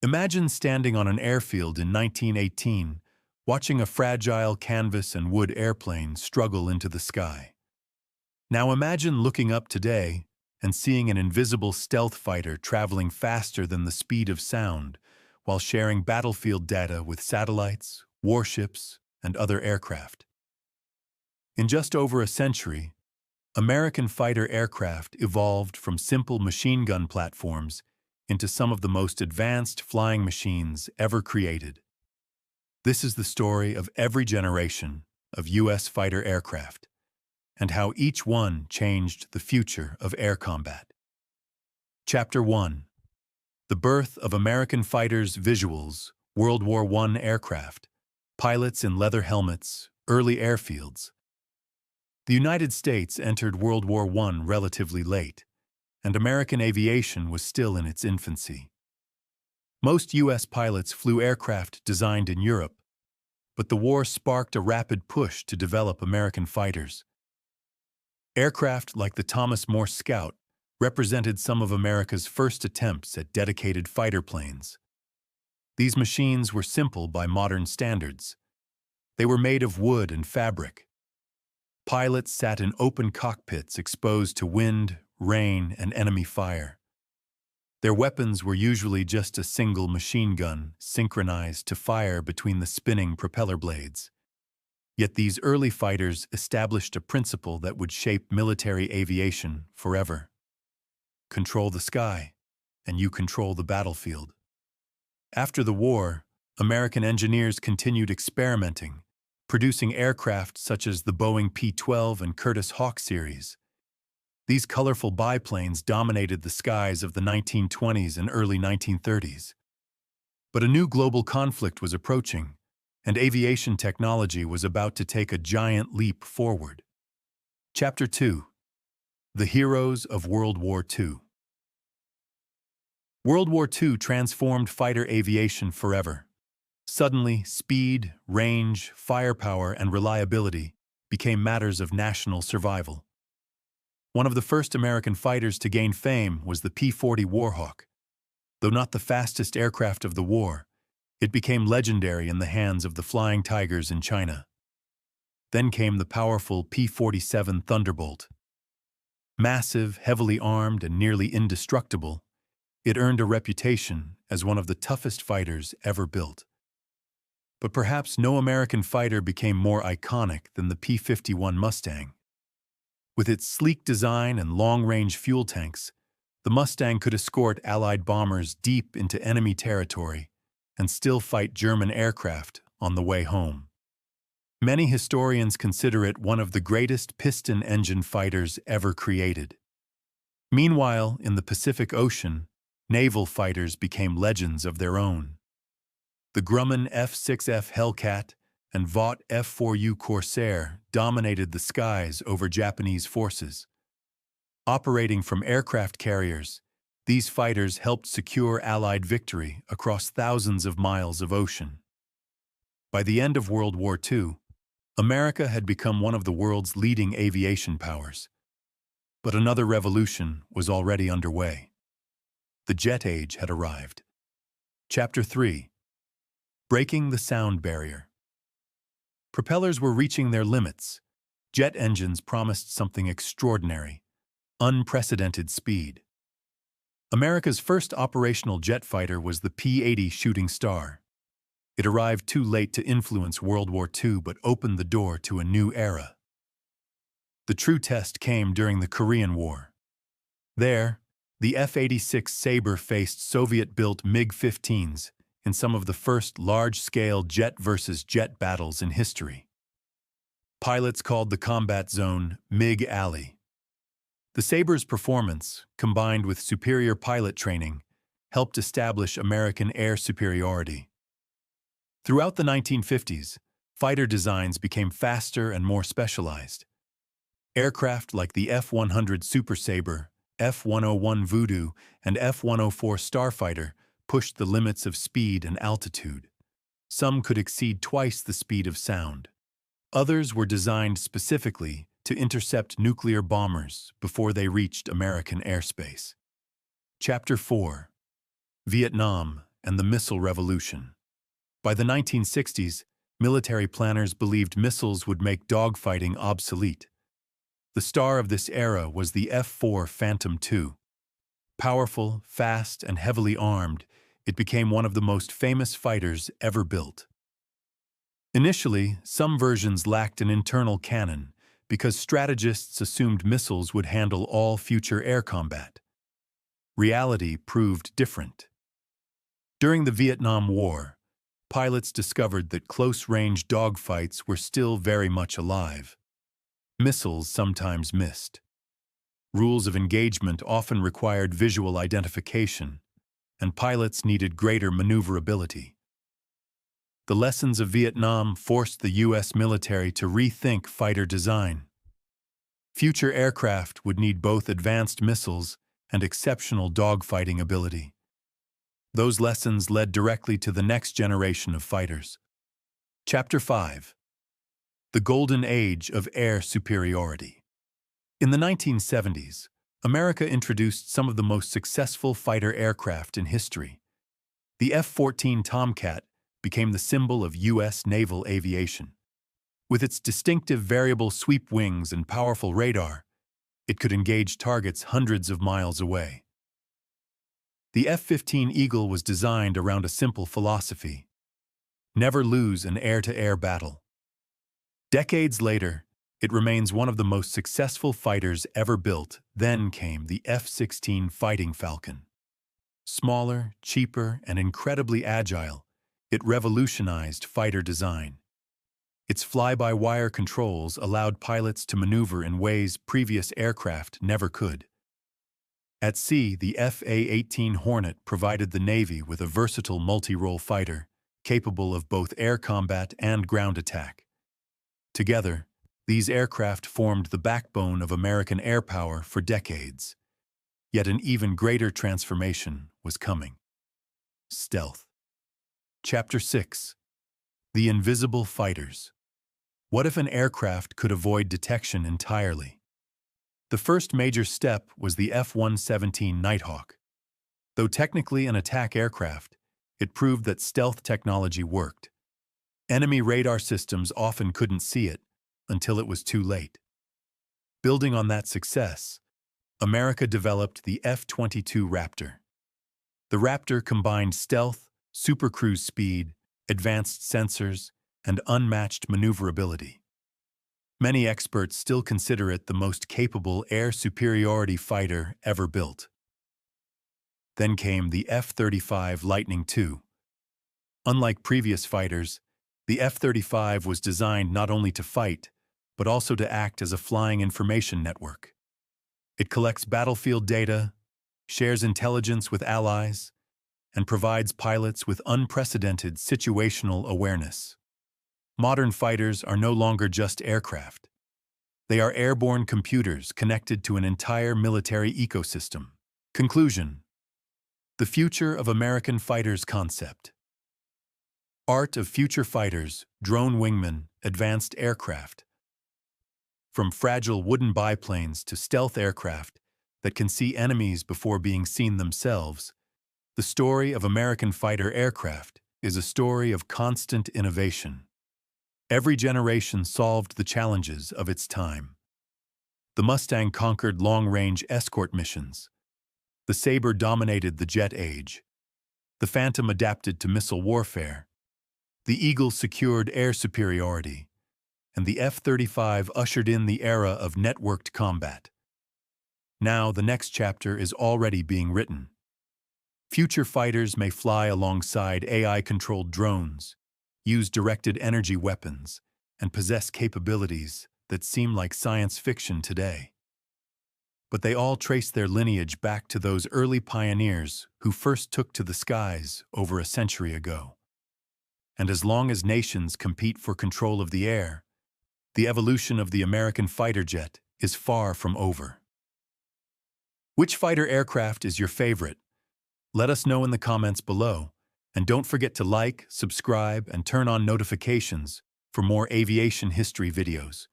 Imagine standing on an airfield in 1918, watching a fragile canvas and wood airplane struggle into the sky. Now imagine looking up today and seeing an invisible stealth fighter traveling faster than the speed of sound while sharing battlefield data with satellites, warships, and other aircraft. In just over a century, American fighter aircraft evolved from simple machine gun platforms into some of the most advanced flying machines ever created. This is the story of every generation of U.S. fighter aircraft, and how each one changed the future of air combat. Chapter 1. The Birth of American Fighters. Visuals: World War I aircraft, pilots in leather helmets, early airfields. The United States entered World War I relatively late, and American aviation was still in its infancy. Most U.S. pilots flew aircraft designed in Europe, but the war sparked a rapid push to develop American fighters. Aircraft like the Thomas-Morse Scout represented some of America's first attempts at dedicated fighter planes. These machines were simple by modern standards. They were made of wood and fabric. Pilots sat in open cockpits exposed to wind, rain, and enemy fire. Their weapons were usually just a single machine gun synchronized to fire between the spinning propeller blades. Yet these early fighters established a principle that would shape military aviation forever. Control the sky, and you control the battlefield. After the war, American engineers continued experimenting, producing aircraft such as the Boeing P-12 and Curtiss Hawk series. These colorful biplanes dominated the skies of the 1920s and early 1930s. But a new global conflict was approaching, and aviation technology was about to take a giant leap forward. Chapter 2. The Heroes of World War II. World War II transformed fighter aviation forever. Suddenly, speed, range, firepower, and reliability became matters of national survival. One of the first American fighters to gain fame was the P-40 Warhawk. Though not the fastest aircraft of the war, it became legendary in the hands of the Flying Tigers in China. Then came the powerful P-47 Thunderbolt. Massive, heavily armed, and nearly indestructible, it earned a reputation as one of the toughest fighters ever built. But perhaps no American fighter became more iconic than the P-51 Mustang. With its sleek design and long-range fuel tanks, the Mustang could escort Allied bombers deep into enemy territory and still fight German aircraft on the way home. Many historians consider it one of the greatest piston-engine fighters ever created. Meanwhile, in the Pacific Ocean, naval fighters became legends of their own. The Grumman F6F Hellcat and Vought F4U Corsair dominated the skies over Japanese forces. Operating from aircraft carriers, these fighters helped secure Allied victory across thousands of miles of ocean. By the end of World War II, America had become one of the world's leading aviation powers. But another revolution was already underway. The jet age had arrived. Chapter 3. Breaking the sound barrier. Propellers were reaching their limits. Jet engines promised something extraordinary: unprecedented speed. America's first operational jet fighter was the P-80 Shooting Star. It arrived too late to influence World War II but opened the door to a new era. The true test came during the Korean War. There, the F-86 Sabre faced Soviet-built MiG-15s in some of the first large-scale jet-versus-jet battles in history. Pilots called the combat zone MiG Alley. The Sabre's performance, combined with superior pilot training, helped establish American air superiority. Throughout the 1950s, fighter designs became faster and more specialized. Aircraft like the F-100 Super Sabre, F-101 Voodoo, and F-104 Starfighter pushed the limits of speed and altitude. Some could exceed twice the speed of sound. Others were designed specifically to intercept nuclear bombers before they reached American airspace. Chapter 4. Vietnam and the missile revolution. By the 1960s, military planners believed missiles would make dogfighting obsolete. The star of this era was the F-4 Phantom II. Powerful, fast, and heavily armed, it became one of the most famous fighters ever built. Initially, some versions lacked an internal cannon because strategists assumed missiles would handle all future air combat. Reality proved different. During the Vietnam War, pilots discovered that close-range dogfights were still very much alive. Missiles sometimes missed. Rules of engagement often required visual identification, and pilots needed greater maneuverability. The lessons of Vietnam forced the U.S. military to rethink fighter design. Future aircraft would need both advanced missiles and exceptional dogfighting ability. Those lessons led directly to the next generation of fighters. Chapter 5. The Golden Age of Air Superiority. In the 1970s, America introduced some of the most successful fighter aircraft in history. The F-14 Tomcat became the symbol of U.S. naval aviation. With its distinctive variable sweep wings and powerful radar, it could engage targets hundreds of miles away. The F-15 Eagle was designed around a simple philosophy: never lose an air-to-air battle. Decades later, it remains one of the most successful fighters ever built. Then came the F-16 Fighting Falcon. Smaller, cheaper, and incredibly agile, it revolutionized fighter design. Its fly-by-wire controls allowed pilots to maneuver in ways previous aircraft never could. At sea, the F/A-18 Hornet provided the Navy with a versatile multi-role fighter, capable of both air combat and ground attack. Together, these aircraft formed the backbone of American air power for decades. Yet an even greater transformation was coming. Stealth. Chapter 6. The Invisible Fighters. What if an aircraft could avoid detection entirely? The first major step was the F-117 Nighthawk. Though technically an attack aircraft, it proved that stealth technology worked. Enemy radar systems often couldn't see it until it was too late. Building on that success, America developed the F-22 Raptor. The Raptor combined stealth, supercruise speed, advanced sensors, and unmatched maneuverability. Many experts still consider it the most capable air superiority fighter ever built. Then came the F-35 Lightning II. Unlike previous fighters, the F-35 was designed not only to fight, but also to act as a flying information network. It collects battlefield data, shares intelligence with allies, and provides pilots with unprecedented situational awareness. Modern fighters are no longer just aircraft. They are airborne computers connected to an entire military ecosystem. Conclusion. The Future of American Fighters Concept. Art of Future Fighters, Drone Wingmen, Advanced Aircraft. From fragile wooden biplanes to stealth aircraft that can see enemies before being seen themselves, the story of American fighter aircraft is a story of constant innovation. Every generation solved the challenges of its time. The Mustang conquered long-range escort missions. The Sabre dominated the jet age. The Phantom adapted to missile warfare. The Eagle secured air superiority. And the F-35 ushered in the era of networked combat. Now, the next chapter is already being written. Future fighters may fly alongside AI-controlled drones, use directed energy weapons, and possess capabilities that seem like science fiction today. But they all trace their lineage back to those early pioneers who first took to the skies over a century ago. And as long as nations compete for control of the air, the evolution of the American fighter jet is far from over. Which fighter aircraft is your favorite? Let us know in the comments below. And don't forget to like, subscribe, and turn on notifications for more aviation history videos.